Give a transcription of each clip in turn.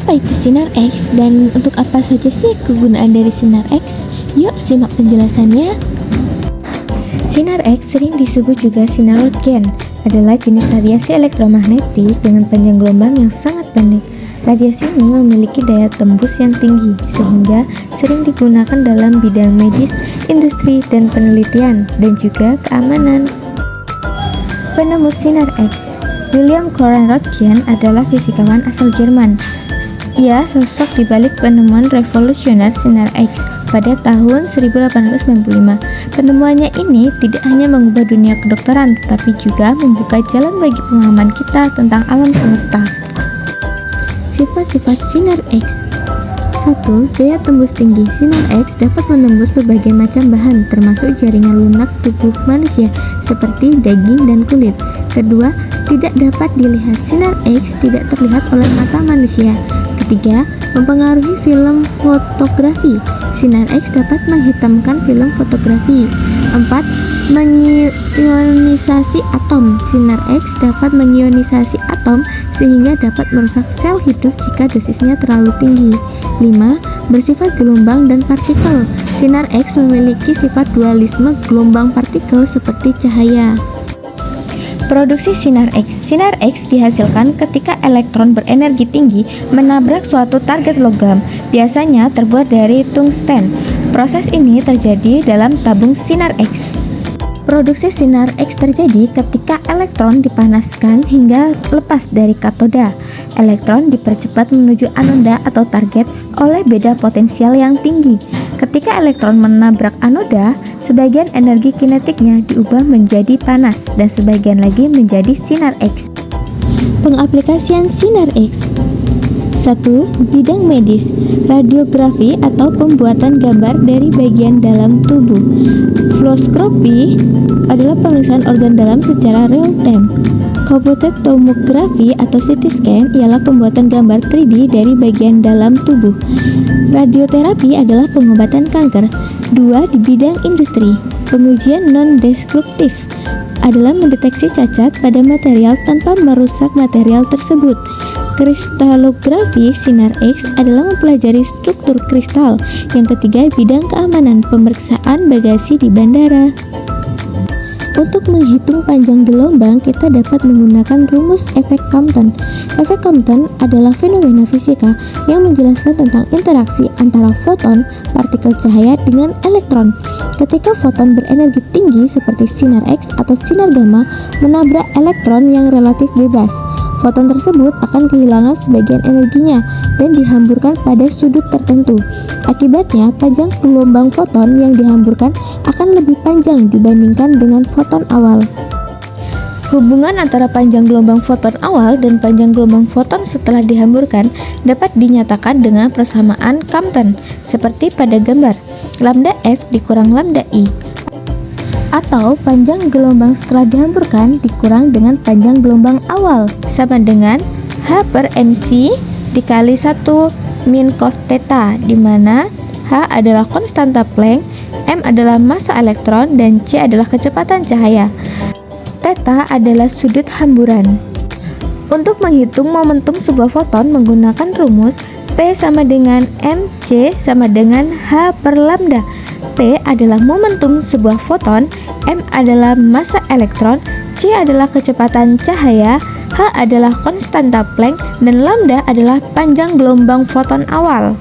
Apa itu sinar X dan untuk apa saja sih kegunaan dari sinar X? Yuk simak penjelasannya. Sinar X sering disebut juga sinar Röntgen, adalah jenis radiasi elektromagnetik dengan panjang gelombang yang sangat pendek. Radiasi ini memiliki daya tembus yang tinggi sehingga sering digunakan dalam bidang medis, industri, dan penelitian, dan juga keamanan. Penemu sinar X, William Conrad Röntgen adalah fisikawan asal Jerman. Ia sosok di balik penemuan revolusioner sinar X pada tahun 1895. Penemuannya ini tidak hanya mengubah dunia kedokteran, tetapi juga membuka jalan bagi pemahaman kita tentang alam semesta. Sifat-sifat sinar X. 1. Daya tembus tinggi. Sinar X dapat menembus berbagai macam bahan, termasuk jaringan lunak tubuh manusia, seperti daging dan kulit. Kedua, tidak dapat dilihat. Sinar X tidak terlihat oleh mata manusia. Ketiga, mempengaruhi film fotografi. Sinar X dapat menghitamkan film fotografi. 4. Mengionisasi atom. Sinar X dapat mengionisasi atom sehingga dapat merusak sel hidup jika dosisnya terlalu tinggi. 5. Bersifat gelombang dan partikel. Sinar X memiliki sifat dualisme gelombang partikel seperti cahaya. Produksi sinar X. Sinar X dihasilkan ketika elektron berenergi tinggi menabrak suatu target logam, biasanya terbuat dari tungsten. Proses ini terjadi dalam tabung sinar X. Produksi sinar X terjadi ketika elektron dipanaskan hingga lepas dari katoda. Elektron dipercepat menuju anoda atau target oleh beda potensial yang tinggi. Ketika elektron menabrak anoda, sebagian energi kinetiknya diubah menjadi panas dan sebagian lagi menjadi sinar X. Pengaplikasian sinar X. 1. Bidang medis, radiografi atau pembuatan gambar dari bagian dalam tubuh. Fluoroskopi adalah pemeriksaan organ dalam secara real time. Computed tomography atau CT scan ialah pembuatan gambar 3D dari bagian dalam tubuh. Radioterapi adalah pengobatan kanker. 2. Di bidang industri, pengujian non-destruktif adalah mendeteksi cacat pada material tanpa merusak material tersebut. Kristalografi sinar X adalah mempelajari struktur kristal. Yang ketiga, bidang keamanan, pemeriksaan bagasi di bandara. Untuk menghitung panjang gelombang, kita dapat menggunakan rumus efek Compton. Efek Compton adalah fenomena fisika yang menjelaskan tentang interaksi antara foton, partikel cahaya, dengan elektron. Ketika foton berenergi tinggi seperti sinar X atau sinar gamma menabrak elektron yang relatif bebas, foton tersebut akan kehilangan sebagian energinya dan dihamburkan pada sudut tertentu. Akibatnya, panjang gelombang foton yang dihamburkan akan lebih panjang dibandingkan dengan foton awal. Hubungan antara panjang gelombang foton awal dan panjang gelombang foton setelah dihamburkan dapat dinyatakan dengan persamaan Compton, seperti pada gambar lambda F dikurang lambda I, atau panjang gelombang setelah dihamburkan dikurang dengan panjang gelombang awal, sama dengan H per mc dikali 1 min cos theta, di mana H adalah konstanta Planck, M adalah massa elektron, dan C adalah kecepatan cahaya. Theta adalah sudut hamburan. Untuk menghitung momentum sebuah foton menggunakan rumus P sama dengan mc sama dengan H per lambda. P adalah momentum sebuah foton, M adalah massa elektron, C adalah kecepatan cahaya, H adalah konstanta Planck, dan lambda adalah panjang gelombang foton awal.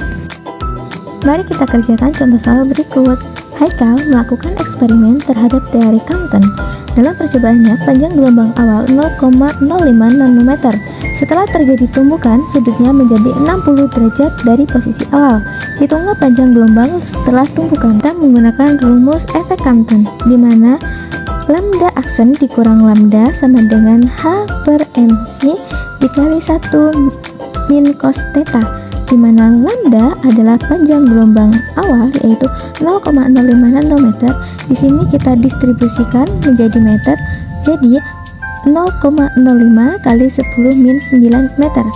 Mari kita kerjakan contoh soal berikut. Haikal melakukan eksperimen terhadap teori Compton. Dalam percobaannya, panjang gelombang awal 0,05 nanometer. Setelah terjadi tumbukan, sudutnya menjadi 60 derajat dari posisi awal. Hitunglah panjang gelombang setelah tumbukan. Kita menggunakan rumus efek Compton, di mana lambda aksen dikurang lambda sama dengan H per mc dikali 1 min cos theta, di mana lambda adalah panjang gelombang awal yaitu 0,05 nanometer. Di sini kita distribusikan menjadi meter, jadi 0,05 kali 10 min 9 meter.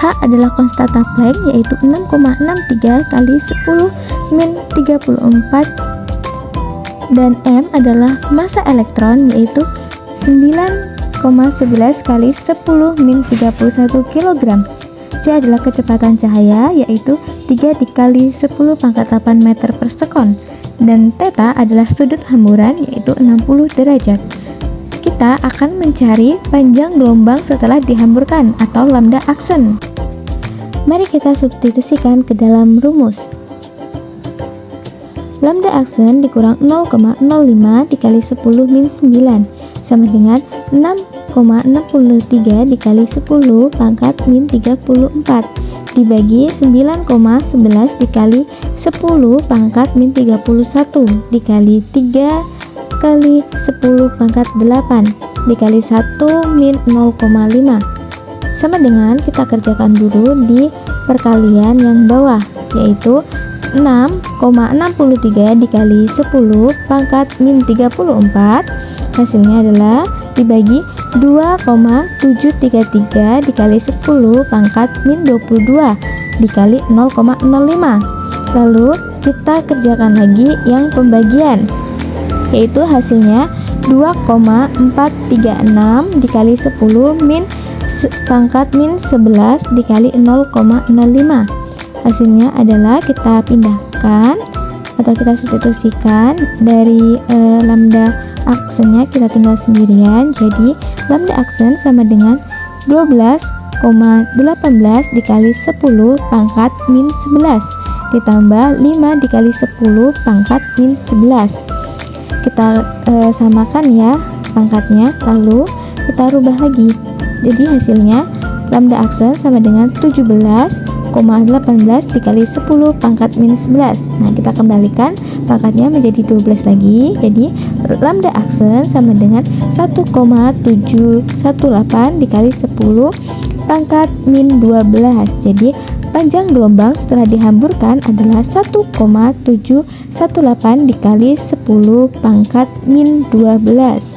H adalah konstanta Planck yaitu 6,63 kali 10 min 34, dan M adalah massa elektron yaitu 9,11 kali 10 min 31 kg. C adalah kecepatan cahaya, yaitu 3 dikali 10 pangkat 8 meter per sekon. Dan theta adalah sudut hamburan, yaitu 60 derajat. Kita akan mencari panjang gelombang setelah dihamburkan atau lambda aksen. Mari kita substitusikan ke dalam rumus. Lambda aksen dikurang 0,05 dikali 10 min 9 sama dengan 6,63 dikali 10 pangkat min 34 dibagi 9,11 dikali 10 pangkat min 31 dikali 3 kali 10 pangkat 8 dikali 1 min 0,5 sama dengan, kita kerjakan dulu di perkalian yang bawah, yaitu 6,63 dikali 10 pangkat min 34 hasilnya adalah dibagi 2,733 dikali 10 pangkat min 22 dikali 0,05. Lalu kita kerjakan lagi yang pembagian, yaitu hasilnya 2,436 dikali 10 min pangkat min 11 dikali 0,05. Hasilnya adalah kita pindahkan atau kita substitusikan dari lambda aksennya kita tinggal sendirian. Jadi lambda aksen sama dengan 12,18 dikali 10 pangkat min 11 ditambah 5 dikali 10 pangkat min 11. Kita samakan ya pangkatnya, lalu kita rubah lagi. Jadi hasilnya lambda aksen sama dengan 17,18 dikali 10 pangkat min 11. Nah, kita kembalikan pangkatnya menjadi 12 lagi. Jadi lambda aksen sama dengan 1,718 dikali 10 pangkat min 12. Jadi panjang gelombang setelah dihamburkan adalah 1,718 dikali 10 pangkat min 12.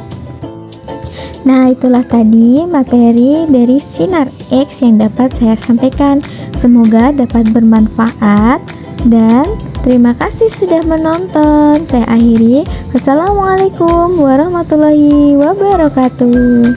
Nah, itulah tadi materi dari sinar X yang dapat saya sampaikan. Semoga dapat bermanfaat dan terima kasih sudah menonton. Saya akhiri. Wassalamualaikum warahmatullahi wabarakatuh.